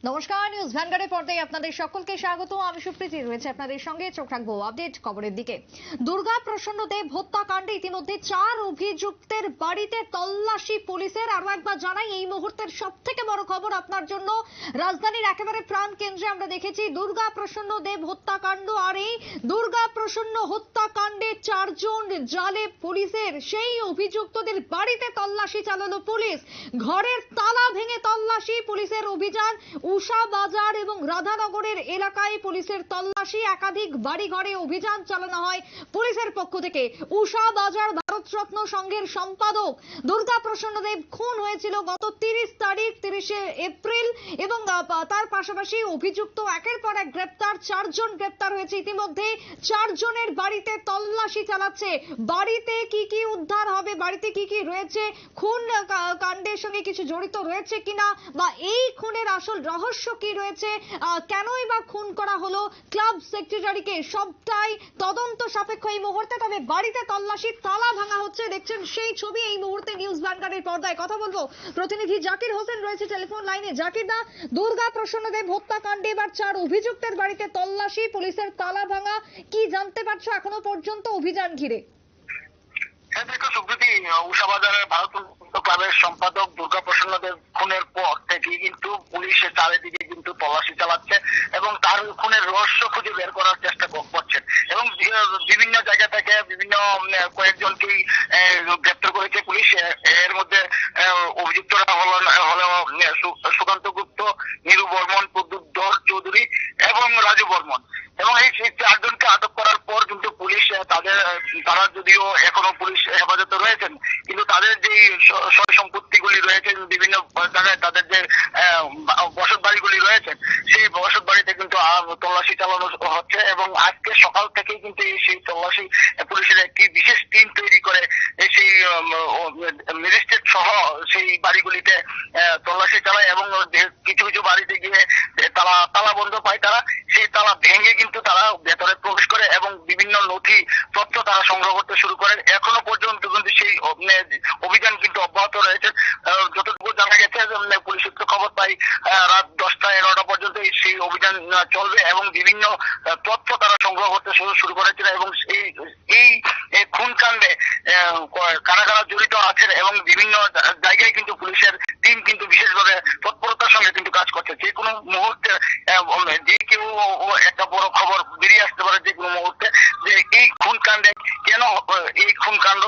নমস্কার, নিউজ ভ্যানগার্ডের পর্দায় আপনাদের সকলকে স্বাগত। আমি সুপ্রীতি রয়েছে আপনাদের সঙ্গে। চোখ রাখবো আপডেট খবরের দিকে। দুর্গা প্রসন্ন দেব হত্যাকাণ্ডে ইতিমধ্যে 4 অভিযুক্তের বাড়িতে তল্লাশি পুলিশের। আরো একবার জানাই, এই মুহূর্তের সব থেকে বড় খবর আপনার জন্য। রাজধানীর একেবারে প্রাণ কেন্দ্রে আমরা দেখেছি দুর্গা প্রসন্ন দেব হত্যাকাণ্ড, আর এই দুর্গা প্রসন্ন হত্যাকাণ্ডে 4 জন জালে পুলিশের। সেই অভিযুক্তদের বাড়িতে তল্লাশি চালালো পুলিশ। ঘরের তালা ভেঙে তল্লাশি পুলিশের অভিযান। উষা বাজার এবং রাধানগরের এলাকায় পুলিশের তল্লাশি। একাধিক বাড়ি ঘরে অভিযান চালানো হয় পুলিশের পক্ষ থেকে। উষা বাজার ভারতরত্ন সংঘের সম্পাদক দুর্গা প্রসন্ন দেব খুন হয়েছিল গত 30 তারিখ, 30শে এপ্রিল, এবং তার পাশাপাশি অভিযুক্ত একের পর এক গ্রেপ্তার। 4 জন গ্রেপ্তার হয়েছে ইতিমধ্যে। 4 জনের বাড়িতে তল্লাশি চালাচ্ছে। বাড়িতে কি কি উদ্ধার হবে, বাড়িতে কি কি রয়েছে, খুন কাণ্ডের সঙ্গে কিছু জড়িত রয়েছে কিনা, বা এই খুনের আসল রহস্য কি রয়েছে, কেনই বা খুন করা হলো ক্লাব সেক্রেটারিকে, সবটাই তদন্ত সাপেক্ষ এই মুহূর্তে। তবে বাড়িতে তল্লাশি, তালা ভাঙা হচ্ছে, দেখছেন সেই ছবি এই মুহূর্তে নিউজ ভ্যানগার্ডের পর্দায়। কথা বলবো প্রতিনিধি জাকির হোসেন রয়েছে টেলিফোন লাইনে। জাকির দা, দুর্গা প্রসন্ন দেব হত্যাকাণ্ডে এবার 4 অভিযুক্তের বাড়িতে তল্লাশি, পুলিশের তালা ভাঙা, কি জানতে পারছো এখনো পর্যন্ত অভিযান ঘিরে? দেখো সুপ্রীতি, উষাবাজারের ভারত ক্লাবের সম্পাদক দুর্গা প্রসন্ন দেব খুনের পর থেকে কিন্তু পুলিশের চারিদিকে কিন্তু তল্লাশি চালাচ্ছে এবং তার খুনের রহস্য খুঁজে বের করার চেষ্টা করছেন, এবং বিভিন্ন জায়গা থেকে বিভিন্ন কয়েকজনকেই গ্রেপ্তার করেছে পুলিশ। এর মধ্যে অভিযুক্তরা হলো সুকান্ত গুপ্ত, নীরু বর্মন, প্রদ্যুৎ চৌধুরী এবং রাজু বর্মন। এবং এই 4 জনকে আটক করার পর কিন্তু পুলিশ তারা যদিও এখনো পুলিশ হেফাজতে রয়েছেন, কিন্তু তাদের যে সয় সম্পত্তিগুলি রয়েছে বিভিন্ন জায়গায়, তাদের যে বসত বাড়িগুলি রয়েছে, সেই বসত বাড়িতে কিন্তু তল্লাশি চালানো হচ্ছে। এবং আজকে সকাল থেকেই কিন্তু সেই তল্লাশি পুলিশের একটি বিশেষ টিম তৈরি করে সেই ম্যাজিস্ট্রেট সহ সেই বাড়িগুলিতে তল্লাশি চালায়, এবং কিছু কিছু বাড়িতে গিয়ে তালা বন্ধ পায় তারা। সেই তালা ভেঙে কিন্তু তারা ভেতরে প্রবেশ করে এবং বিভিন্ন নথি তথ্য তারা সংগ্রহ করতে শুরু করেন। এখনো পর্যন্ত কিন্তু সেই অভিযান কিন্তু অব্যাহত রয়েছে। যতটুকু জানা গেছে, পুলিশ সূত্রে খবর পাই রাত 10টা-11টা পর্যন্ত সেই অভিযান চলবে এবং বিভিন্ন তথ্য তারা সংগ্রহ করতে শুরু করেছিল। এবং এই খুন কাণ্ডে কারা কারা জড়িত আছেন এবং বিভিন্ন জায়গায় কিন্তু পুলিশের টিম কিন্তু বিশেষভাবে তৎপরতার সঙ্গে কিন্তু কাজ করছে। যে কোনো মুহূর্তে যে কেউ একটা বড় খবর বেরিয়ে আসতে পারে যে কোনো মুহূর্তে, যে এই খুন কাণ্ডে কেন, এই খুন কাণ্ড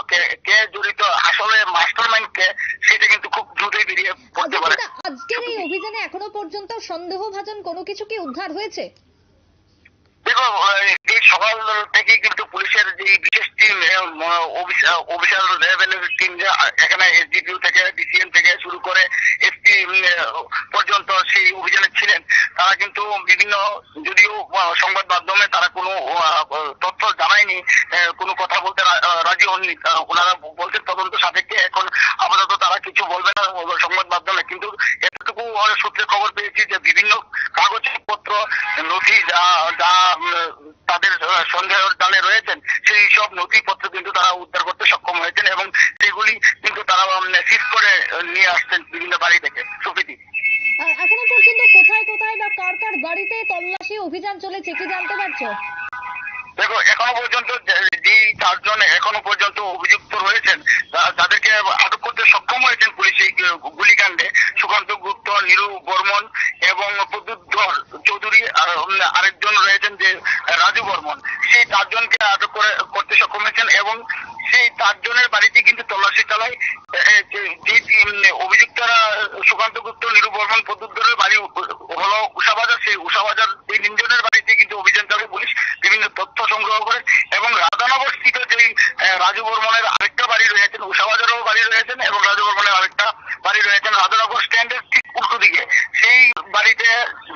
কে জড়িত, আসলে মাস্টার মাইন্ড কে, সেটা কিন্তু খুব দ্রুতই বেরিয়ে পড়তে পারে। আজকের এই অভিযানে এখনো পর্যন্ত সন্দেহভাজন কোনো কিছু কি উদ্ধার হয়েছে? দেখো, এই সকাল থেকে কিন্তু পুলিশের যে বিশেষ টিম, অফিসার লেভেলের টিম, এখানে এসডিপিও থেকে ডিসিএম থেকে শুরু করে এসপি পর্যন্ত সেই অভিযানে ছিলেন, তারা কিন্তু বিভিন্ন, যদিও সংবাদ মাধ্যমে তারা কোনো তথ্য জানায়নি, কোনো কথা বলতে রাজি হননি। ওনারা বলছেন তদন্ত সাপেক্ষে, এখন আপাতত তারা কিছু বলবে না সংবাদ মাধ্যমে। কিন্তু এতটুকু সূত্রে খবর পেয়েছি যে বিভিন্ন কাগজপত্র, নথি যা তাদের সন্দেহের জালে রয়েছেন, সেই সব নথিপত্র কিন্তু তারা উদ্ধার করতে সক্ষম হয়েছেন এবং সেগুলি কিন্তু তারা সিজ করে নিয়ে আসছেন বিভিন্ন বাড়ি থেকে। সুপ্রীতি, এখনো পর্যন্ত কোথায় কোথায় বা কার কার বাড়িতে তল্লাশি অভিযান চলেছে কি জানতে পারছো? দেখো, এখনো পর্যন্ত যে 4 জন এখনো পর্যন্ত অভিযুক্ত রয়েছেন, যাদেরকে আটক করতে সক্ষম হয়েছেন পুলিশ এই গুলিকাণ্ডে, সুকান্ত গুপ্ত, নীরু বর্মন এবং প্রদ্যুৎ চৌধুরী, আর আরেকজন রয়েছেন যে রাজু বর্মন। সেই 4 জনকে আটক করতে সক্ষম হয়েছেন এবং সেই 4 জনের বাড়িতে কিন্তু তল্লাশি চালায়। যে অভিযুক্তরা সুকান্ত গুপ্ত, নীরু বর্মন, প্রদ্যুৎ বাড়ি হলো উষাবাজার, সেই উষাবাজার এই 3 জনের বাড়িতে কিন্তু অভিযান চালায় পুলিশ, বিভিন্ন তথ্য সংগ্রহ করে। এবং রাধানগর স্থিত যেই রাজু বর্মনের আরেকটা বাড়ি রয়েছেন, উষাবাজারও বাড়ি রয়েছেন এবং রাজু বর্মনের আরেকটা বাড়ি রয়েছেন রাধানগর স্ট্যান্ডের ঠিক উল্টো দিকে। সেই বাড়িতে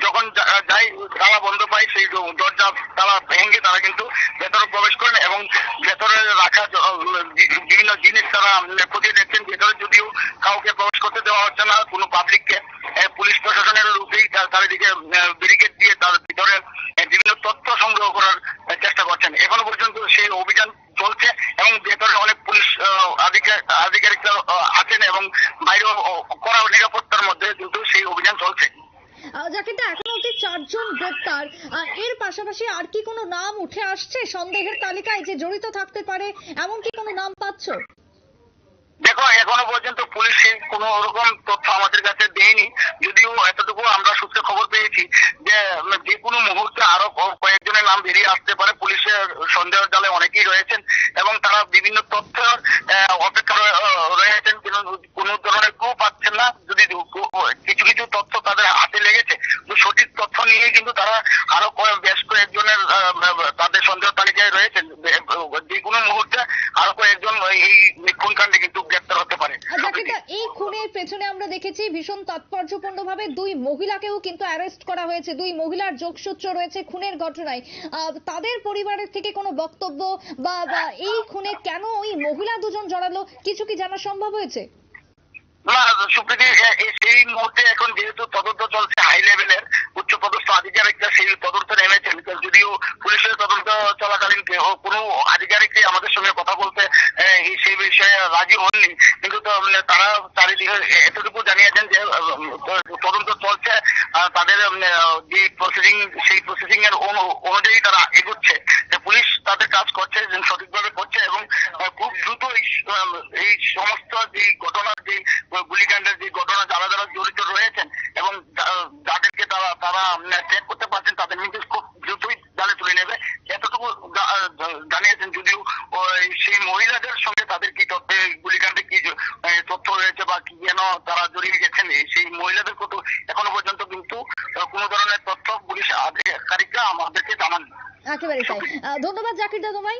যখন যাই তালা বন্ধ পায়, সেই দরজা তালা ভেঙে তারা কিন্তু ভেতরে প্রবেশ করেন এবং ভেতরে রাখা বিভিন্ন জিনিস তারা খতিয়ে দেখছেন। ভেতরে যদিও কাউকে প্রবেশ করতে দেওয়া হচ্ছে না, কোনো পাবলিককে। পুলিশ প্রশাসনের লোকেই চারিদিকে ব্যারিকেড দিয়ে তার ভিতরে বিভিন্ন তথ্য সংগ্রহ করার চেষ্টা করছেন। এখনো পর্যন্ত সেই অভিযান চলছে এবং ভেতরে অনেক পুলিশ আধিকারিকরা আছেন এবং বাইরেও কড়া নিরাপত্তার মধ্যে কিন্তু সেই অভিযান চলছে। জাকিরদা, এখনো অবধি 4 জন গ্রেপ্তার, এর পাশাপাশি আর কি কোনো নাম উঠে আসছে সন্দেহের তালিকায় যে জড়িত থাকতে পারে, এমন কি কোনো নাম পাচ্ছ? দেখো, এখনো পর্যন্ত পুলিশ কোন রকম তথ্য আমাদের কাছে দেয়নি, যদিও এতটুকু আমরা সূত্রে খবর পেয়েছি যে যে কোনো মুহূর্তে আরো কয়েকজনের নাম বেরিয়ে আসতে পারে। পুলিশের সন্দেহের জালে অনেকেই রয়েছেন এবং তারা বিভিন্ন তথ্যের অপেক্ষা রয়েছেন, কিন্তু কোনো ধরনের ক্লু পাচ্ছেন না। যদি কিছু কিছু তথ্য তাদের হাতে লেগেছে, তো সঠিক তথ্য নিয়ে কিন্তু তারা আরো বেশ কয়েকজনের তাদের সন্দেহ তালিকায় রয়েছেন। যে কোনো মুহূর্তে আরো কয়েকজন এই খুন কাণ্ডে কিন্তু গ্রেপ্তার হতে পারে। এই খুনের পেছনে আমরা দেখেছি ভীষণ তাৎপর্যপূর্ণভাবে 2 মহিলাকেও কিন্তু অ্যারেস্ট করা হয়েছে। 2 মহিলার যোগসূত্র রয়েছে খুনের ঘটনায়। তাদের পরিবারের থেকে কোনো বক্তব্য বা এই খুনে কেন ওই মহিলা দুজন জড়ালো, কিছু কি জানা সম্ভব হয়েছে? না সুপ্রীতি, সেই মুহূর্তে এখন যেহেতু তদন্ত চলছে, হাই লেভেলের উচ্চপদস্থ আধিকারিকরা সেই তদন্ত নেমেছেন, যদিও পুলিশের তদন্ত চলাকালীন কোনো আধিকারিকই আমাদের সঙ্গে কথা বলতে সেই বিষয়ে রাজি হননি। কিন্তু তারা চারিদিকে এতটুকু জানিয়েছেন যে তদন্ত চলছে, তাদের যে প্রসেসিং সেই প্রসেসিং এর অনুযায়ী তারা এগোচ্ছে। পুলিশ তাদের কাজ করছে, সঠিকভাবে করছে এবং খুব দ্রুত এই সমস্ত যে ঘটনার যে গুলিকাণ্ডের যে ঘটনা যারা যারা জড়িত রয়েছেন এবং যাদেরকে তারা ট্র্যাক করতে পারছেন, তাদের কিন্তু খুব দ্রুতই জালে তুলে নেবে, এতটুকু জানিয়েছেন। যদিও সেই মহিলাদের সঙ্গে তাদের কি তথ্য, গুলিকাণ্ডে কি তথ্য রয়েছে বা কি যেন তারা জড়িয়ে গেছেন, সেই মহিলাদের কত এখনো পর্যন্ত কিন্তু কোনো ধরনের তথ্য পুলিশ আধিকারিকরা আমাদেরকে জানান। একেবারে তাই। ধন্যবাদ জাকিরদা তোমায়।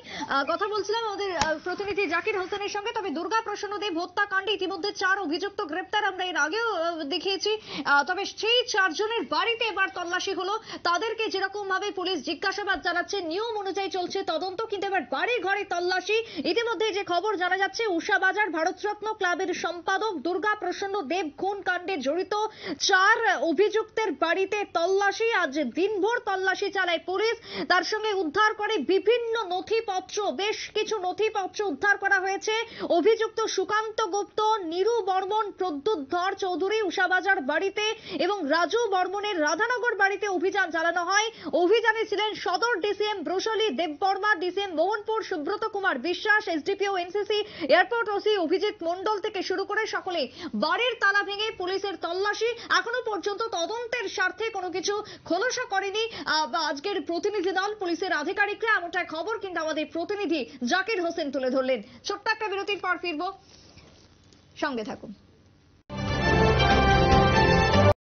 কথা বলছিলাম আমাদের প্রতিনিধি জাকির হোসেনের সঙ্গে। তবে দুর্গা প্রসন্নদেব হত্যাকাণ্ডে ইতিমধ্যে 4 অভিযুক্ত গ্রেপ্তার আমরা এর আগেও দেখিয়েছি। তবে সেই 4 জনের বাড়িতে এবার তল্লাশি হলো। তাদেরকে যেরকম ভাবে পুলিশ জিজ্ঞাসাবাদ জানাচ্ছে, নিয়ম অনুযায়ী চলছে তদন্ত, কিন্তু এবার বাড়ি ঘরে তল্লাশি। ইতিমধ্যে যে খবর জানা যাচ্ছে, উষাবাজার ভারতরত্ন ক্লাবের সম্পাদক দুর্গা প্রসন্ন দেব খুন কাণ্ডে জড়িত 4 অভিযুক্তের বাড়িতে তল্লাশি। আজ দিনভর তল্লাশি চালায় পুলিশ। তার সঙ্গে উদ্ধার করে বিভিন্ন নথিপত্র, বেশ কিছু নথিপত্র উদ্ধার করা হয়েছে। অভিযুক্ত সুকান্ত গুপ্ত, নীরু বর্মন, প্রদ্যুৎ ধর চৌধুরী উষাবাজার বাড়িতে এবং রাজু বর্মনের রাধানগর বাড়িতে অভিযান চালানো হয়। অভিযানে ছিলেন সদর DCM Brushali Debbarma, DCM Mohanpur Subrata Kumar Biswas, SDPO NCC, airport OC Abhijit Mondal থেকে শুরু করে সকলে। বাড়ির তালা ভেঙে পুলিশের তল্লাশি। এখনো পর্যন্ত তদন্তের স্বার্থে কোনো কিছু খোলসা করেনি আজকের প্রতিনিধি দল, পুলিশের আধিকারিকরা, এমনটা খবর কিন্তু আমাদের প্রতিনিধি জাকির হোসেন তুলে ধরলেন। ছোট্ট একটা বিরতির পর ফিরবো, সঙ্গে থাকুন।